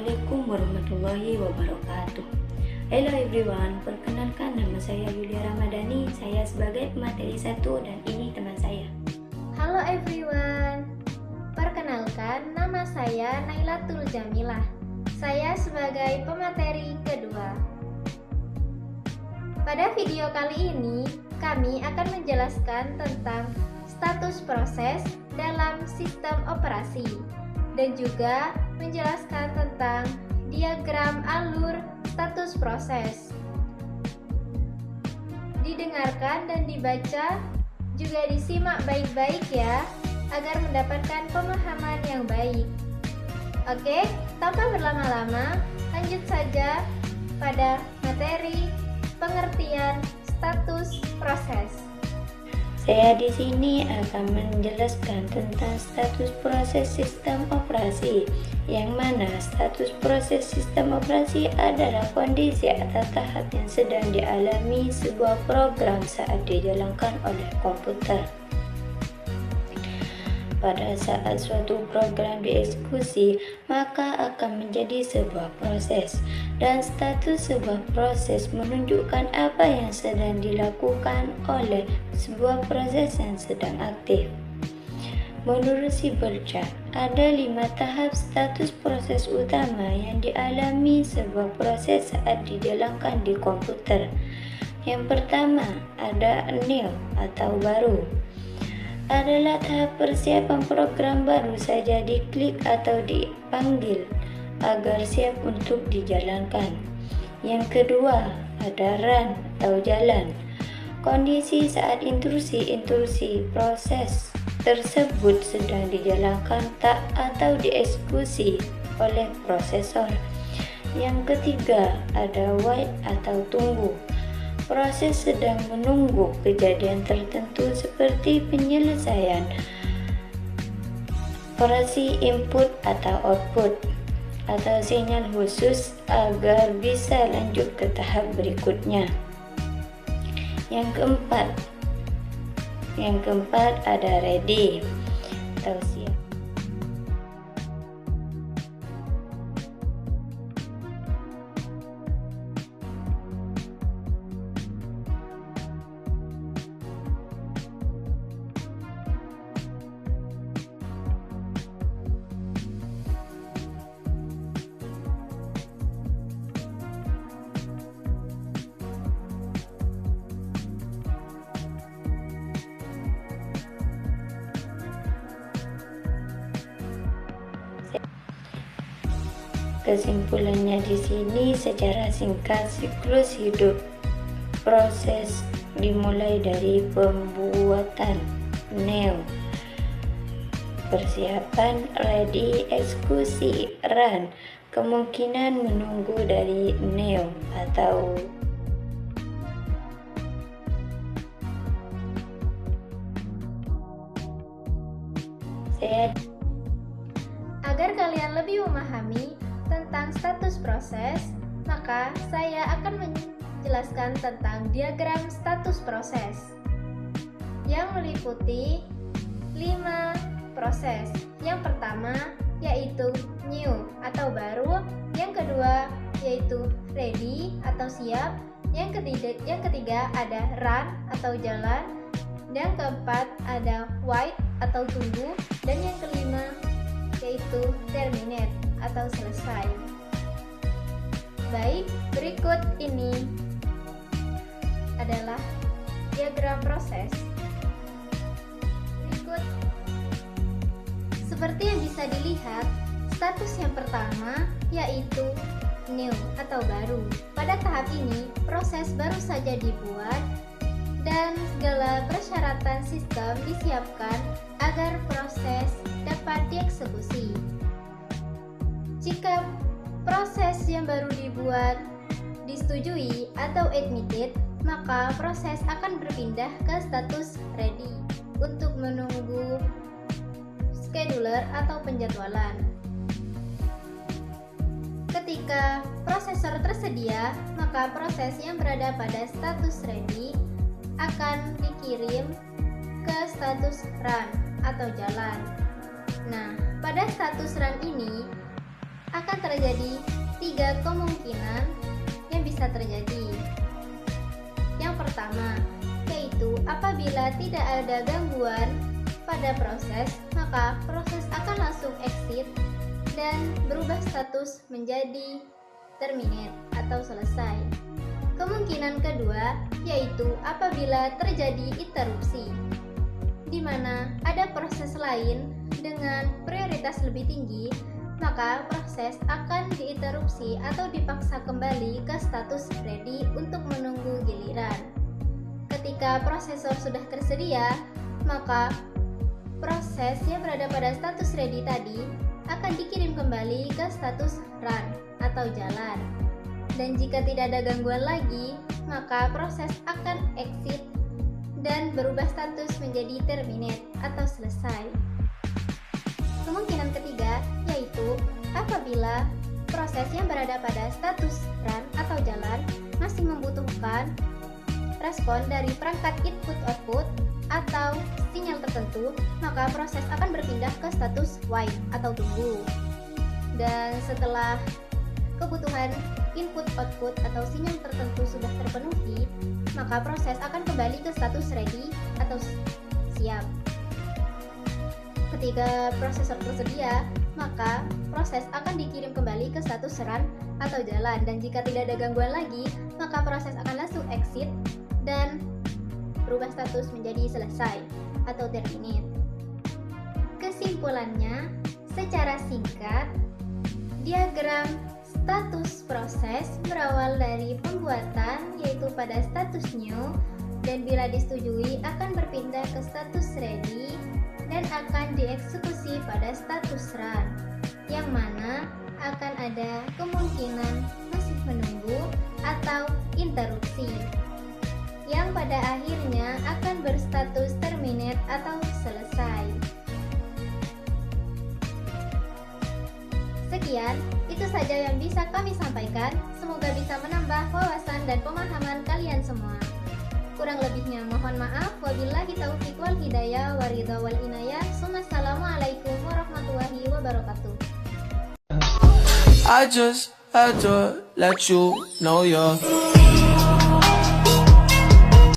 Assalamualaikum warahmatullahi wabarakatuh. Hello everyone, perkenalkan nama saya Yulia Ramadhani. Saya sebagai pemateri 1 dan ini teman saya. Halo everyone, perkenalkan nama saya Nailatul Jamilah. Saya sebagai pemateri kedua. Pada video kali ini, kami akan menjelaskan tentang status proses dalam sistem operasi dan juga menjelaskan tentang diagram alur status proses. Didengarkan dan dibaca, juga disimak baik-baik ya, agar mendapatkan pemahaman yang baik. Oke, tanpa berlama-lama, lanjut saja pada materi pengertian status proses. Saya di sini akan menjelaskan tentang status proses sistem operasi, yang mana status proses sistem operasi adalah kondisi atau tahap yang sedang dialami sebuah program saat dijalankan oleh komputer. Pada saat suatu program dieksekusi, maka akan menjadi sebuah proses, dan status sebuah proses menunjukkan apa yang sedang dilakukan oleh sebuah proses yang sedang aktif. Menurut si Berja, ada 5 tahap status proses utama yang dialami sebuah proses saat dijalankan di komputer. Yang pertama, ada new atau baru. Adalah tahap persiapan program baru saja diklik atau dipanggil agar siap untuk dijalankan. Yang kedua, ada run atau jalan. Kondisi saat intrusi proses tersebut sedang dijalankan atau dieksekusi oleh prosesor. Yang ketiga, ada wait atau tunggu. Proses sedang menunggu kejadian tertentu seperti penyelesaian operasi input atau output atau sinyal khusus agar bisa lanjut ke tahap berikutnya. Yang keempat ada ready atau siap. Kesimpulannya di sini secara singkat, siklus hidup proses dimulai dari pembuatan new, persiapan ready, eksekusi run, kemungkinan menunggu dari new atau Agar kalian lebih memahami tentang status proses, maka saya akan menjelaskan tentang diagram status proses yang meliputi 5 proses. Yang pertama yaitu new atau baru, yang kedua yaitu ready atau siap, yang ketiga ada run atau jalan, yang keempat ada wait atau tunggu, dan yang kelima yaitu terminate atau selesai. Baik, berikut ini adalah diagram proses. Berikut seperti yang bisa dilihat, status yang pertama yaitu new atau baru. Pada tahap ini, proses baru saja dibuat dan segala persyaratan sistem disiapkan agar proses dapat dieksekusi. Jika proses yang baru dibuat disetujui atau admitted, maka proses akan berpindah ke status ready untuk menunggu scheduler atau penjadwalan. Ketika prosesor tersedia, maka proses yang berada pada status ready akan dikirim ke status run atau jalan. Nah, pada status run ini akan terjadi 3 kemungkinan yang bisa terjadi. Yang pertama, yaitu apabila tidak ada gangguan pada proses, maka proses akan langsung exit dan berubah status menjadi terminate atau selesai. Kemungkinan kedua yaitu apabila terjadi interupsi, di mana ada proses lain dengan prioritas lebih tinggi, maka proses akan diinterupsi atau dipaksa kembali ke status ready untuk menunggu giliran. Ketika prosesor sudah tersedia, maka proses yang berada pada status ready tadi akan dikirim kembali ke status run atau jalan. Dan jika tidak ada gangguan lagi, maka proses akan exit dan berubah status menjadi terminate atau selesai. Kemungkinan ketiga yaitu apabila proses yang berada pada status run atau jalan masih membutuhkan respon dari perangkat input-output atau sinyal tertentu, maka proses akan berpindah ke status wait atau tunggu. Dan setelah kebutuhan input-output atau sinyal tertentu sudah terpenuhi, maka proses akan kembali ke status ready atau siap. Ketika prosesor tersedia, maka proses akan dikirim kembali ke status run atau jalan, dan jika tidak ada gangguan lagi, maka proses akan langsung exit dan berubah status menjadi selesai atau terminate. Kesimpulannya, secara singkat, diagram status proses berawal dari pembuatan, yaitu pada status new, dan bila disetujui akan berpindah ke status ready dan akan dieksekusi pada status run, yang mana akan ada kemungkinan masih menunggu atau interupsi, yang pada akhirnya akan berstatus terminate atau selesai. Sekian, itu saja yang bisa kami sampaikan. Semoga bisa menambah wawasan dan pemahaman kalian semua. Kurang lebihnya mohon maaf. Wabillahi taufiq wal hidayah waridha wal inayah. Assalamualaikum warahmatullahi wabarakatuh. I just had to let you know you're